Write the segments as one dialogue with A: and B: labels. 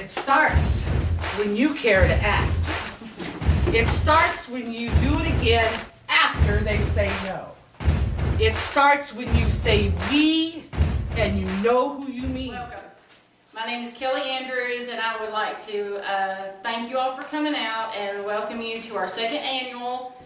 A: It starts when you care to act. It starts when you do it again after they say no. It starts when you say we and you know who you mean.
B: Welcome. My name is Kelly Andrews, and I would like to thank you all for coming out and welcome you to our second annual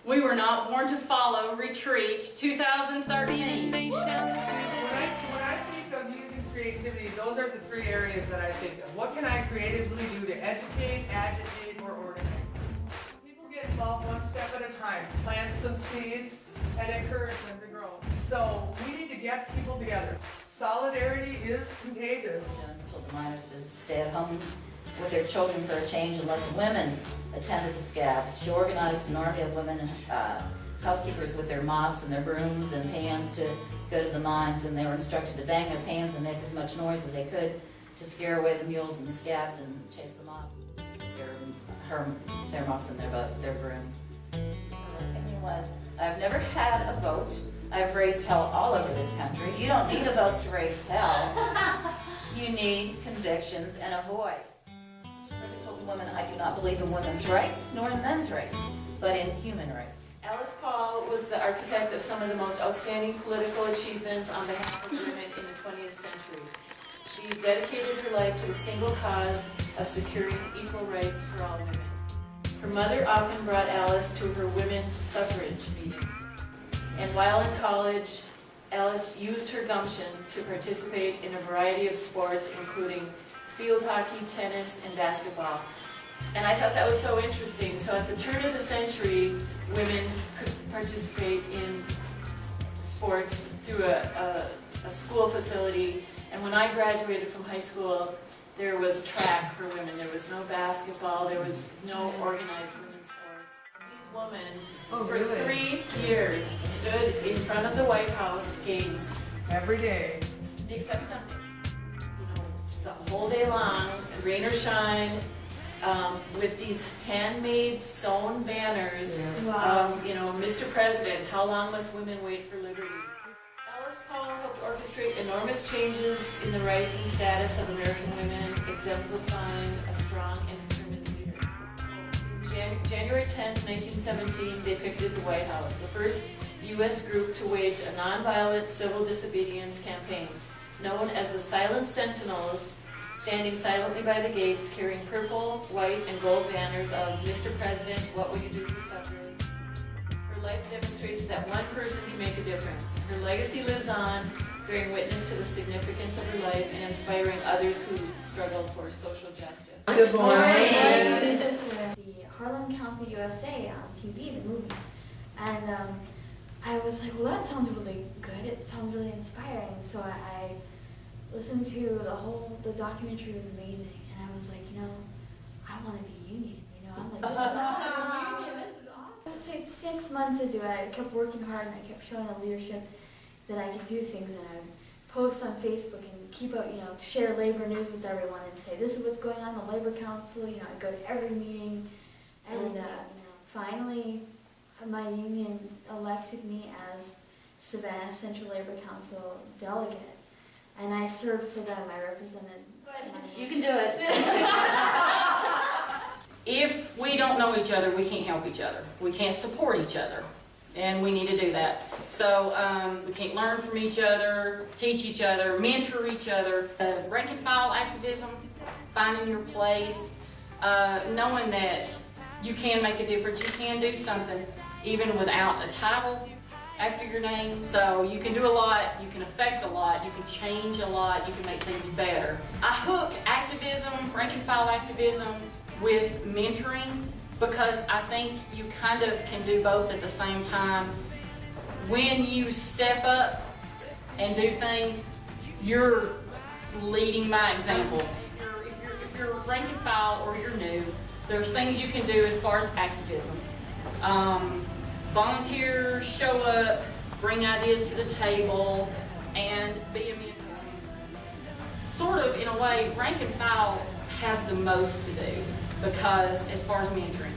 B: We Were Not Born to Follow Retreat 2013.
A: When I think of using creativity, those are the three areas that I think of. What can I creatively do to educate, agitate, or organize? People get involved one step at a time, plant some seeds, and encourage them to grow. So we need to get people together. Solidarity is contagious.
C: Jones told the miners to stay at home with their children for a change and let the women attend to the scabs. She organized an army of women housekeepers with their mops and their brooms and pans to go to the mines, and they were instructed to bang their pans and make as much noise as they could to scare away the mules and the scabs and chase them off. Their mops and their brooms. Her opinion was, I've never had a vote. I've raised hell all over this country. You don't need a vote to raise hell. You need convictions and a voice. She further told the women, I do not believe in women's rights nor in men's rights, but in human rights.
D: Alice Paul was the architect of some of the most outstanding political achievements on behalf of women in the 20th century. She dedicated her life to the single cause of securing equal rights for all women. Her mother often brought Alice to her women's suffrage meetings. And while in college, Alice used her gumption to participate in a variety of sports, including field hockey, tennis, and basketball. And I thought that was so interesting. So at the turn of the century, women could participate in sports through a school facility. And when I graduated from high school, there was track for women. There was no basketball. There was no organized women's sports. Woman for 3 years stood in front of the White House gates
A: Every day.
D: except Sundays. The whole day long, rain or shine, with these handmade sewn banners.
E: Wow.
D: Mr. President, how long must women wait for liberty? Alice Paul helped orchestrate enormous changes in the rights and status of American women, exemplifying a strong and determined leader. January 10, 1917, they picketed the White House, the first U.S. group to wage a nonviolent civil disobedience campaign, known as the Silent Sentinels, standing silently by the gates, carrying purple, white, and gold banners of Mr. President, what will you do for suffrage? Her life demonstrates that one person can make a difference. Her legacy lives on, bearing witness to the significance of her life and inspiring others who struggled for social justice.
A: Good morning.
E: This is the Harlem Council USA on TV, the movie. And I was like, well, that sounds really good. It sounds really inspiring. So I listened to the documentary was amazing. And I was like, I want to be union. I'm like, this is awesome. Union, this is awesome. It took 6 months to do it. I kept working hard and I kept showing the leadership that I could do things, and I would post on Facebook and keep up, share labor news with everyone and say, this is what's going on in the Labor Council. I'd go to every meeting, and finally, my union elected me as Savannah Central Labor Council delegate, and I served for them. I represented.
C: You can do it.
B: If we don't know each other, we can't help each other. We can't support each other, and we need to do that. So we can't learn from each other, teach each other, mentor each other. Rank and file activism, finding your place, knowing that you can make a difference, you can do something even without a title after your name. So you can do a lot, you can affect a lot, you can change a lot, you can make things better. I hook activism, rank and file activism, with mentoring, because I think you kind of can do both at the same time. When you step up and do things, you're leading by example. If you're rank and file or you're new, there's things you can do as far as activism. Volunteer, show up, bring ideas to the table, and be a mentor. Sort of, in a way, rank and file has the most to do, because as far as mentoring,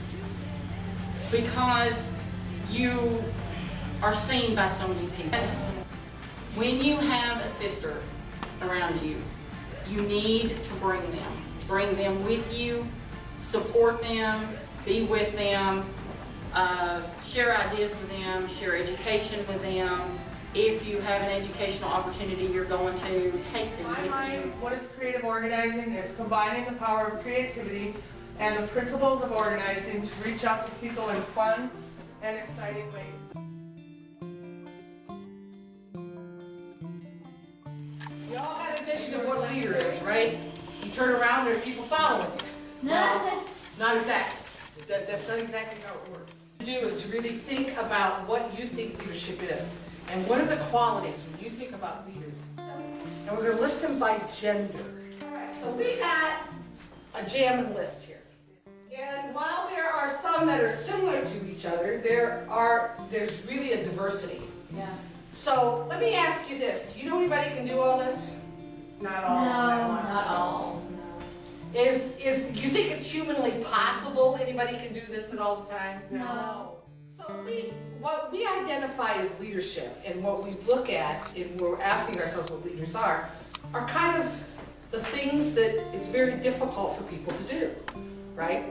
B: because you are seen by so many people. When you have a sister around you, you need to bring them. bring them with you, support them, be with them, share ideas with them, share education with them. If you have an educational opportunity you're going to, take them
A: In my
B: with
A: mind,
B: you.
A: what is creative organizing? It's combining the power of creativity and the principles of organizing to reach out to people in fun and exciting ways. We all got a vision of what a leader is, right? You turn around, there's people following you. No, not exactly. That's not exactly how it works. What you do is to really think about what you think leadership is. And what are the qualities when you think about leaders? And we're going to list them by gender. Alright, so we got a jamming list here. And while there are some that are similar to each other, there's really a diversity.
D: Yeah.
A: So let me ask you this. Do you know anybody can do all this? Not all.
E: Not all.
A: Is you think it's humanly possible anybody can do this at all the time?
E: No.
A: So what we identify as leadership and what we look at and we're asking ourselves what leaders are kind of the things that it's very difficult for people to do, right?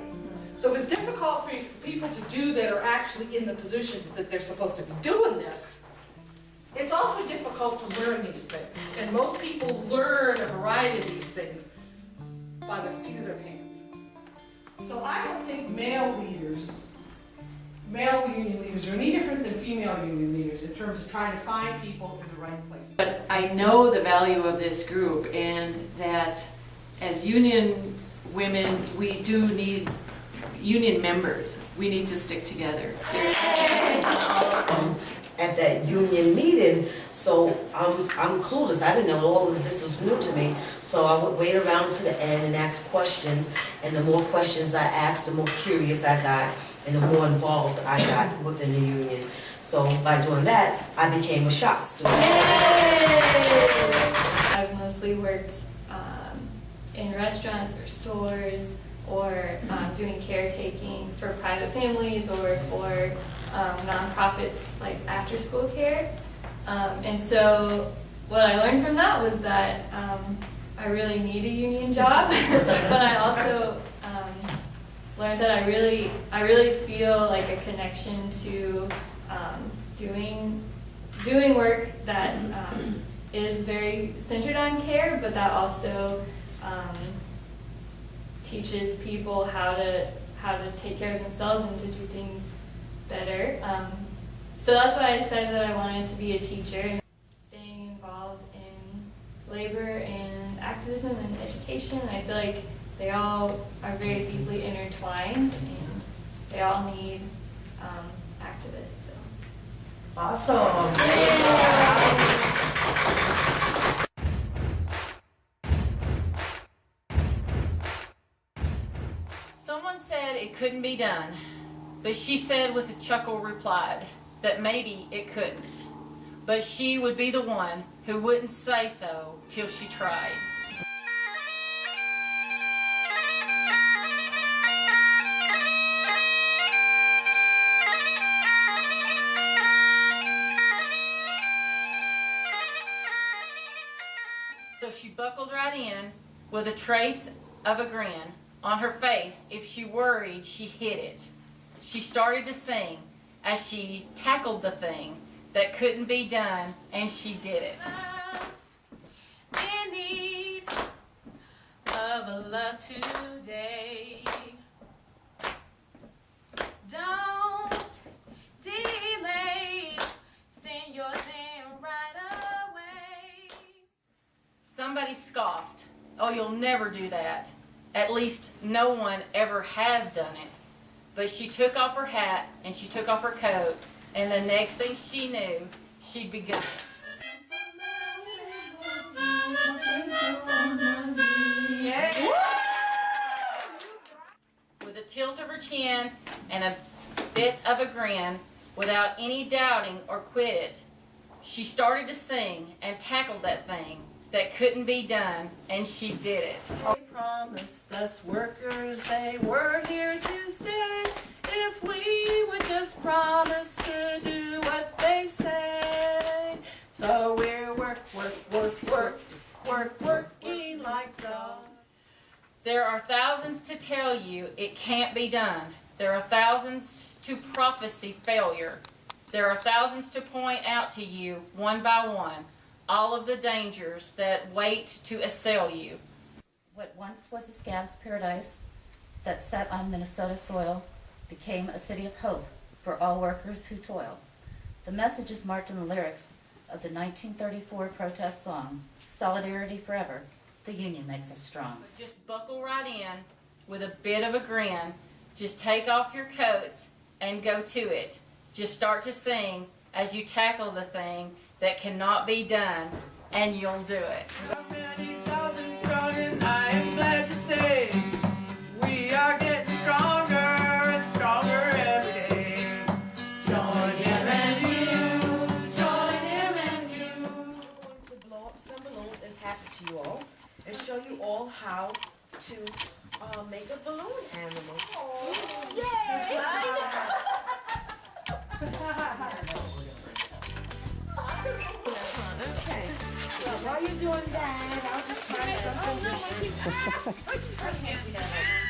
A: So if it's difficult for people to do that are actually in the positions that they're supposed to be doing this, it's also difficult to learn these things. And most people learn a variety of these things by the seat of their pants. So I don't think male union leaders are any different than female union leaders in terms of trying to find people in the right place.
F: But I know the value of this group and that as union women, we do need union members. We need to stick together.
G: At that union meeting, so I'm clueless. I didn't know all of this was new to me. So I would wait around to the end and ask questions, and the more questions I asked, the more curious I got, and the more involved I got within the union. So by doing that, I became a shop student.
E: I've mostly worked in restaurants or stores or doing caretaking for private families or for nonprofits like after school care. And so what I learned from that was that I really need a union job, but I also learned that I really feel like a connection to doing work that is very centered on care, but that also teaches people how to take care of themselves and to do things better. So that's why I decided that I wanted to be a teacher. Staying involved in labor and activism and education, I feel like they all are very deeply intertwined and they all need activists. So.
A: Awesome.
B: Someone said it couldn't be done, but she said with a chuckle replied that maybe it couldn't, but she would be the one who wouldn't say so till she tried. So she buckled right in with a trace of a grin on her face. If she worried, she hid it. She started to sing as she tackled the thing that couldn't be done, and she did it.
D: In need of a love today. Don't delay. Send yours in right away.
B: Somebody scoffed, "Oh, you'll never do that. At least no one ever has done it." But she took off her hat and she took off her coat, and the next thing she knew, she'd begun it.
A: Yeah.
B: With a tilt of her chin and a bit of a grin, without any doubting or quit it, she started to sing and tackled that thing that couldn't be done, and she did it.
H: They promised us workers they were here to stay if we would just promise to do what they say. So we're working like dogs.
B: There are thousands to tell you it can't be done. There are thousands to prophesy failure. There are thousands to point out to you, one by one, all of the dangers that wait to assail you.
C: What once was a scab's paradise that sat on Minnesota soil became a city of hope for all workers who toil. The message is marked in the lyrics of the 1934 protest song, Solidarity Forever, the union makes us strong.
B: Just buckle right in with a bit of a grin. Just take off your coats and go to it. Just start to sing as you tackle the thing that cannot be done, and you'll do it.
A: Many thousands strong, and I am glad to say we are getting stronger and stronger every day. Join him and you, join him and you.
G: I'm going to blow up some balloons and pass it to you all and show you all how to make a balloon animal. Okay, so while you're doing that, I'll just try something.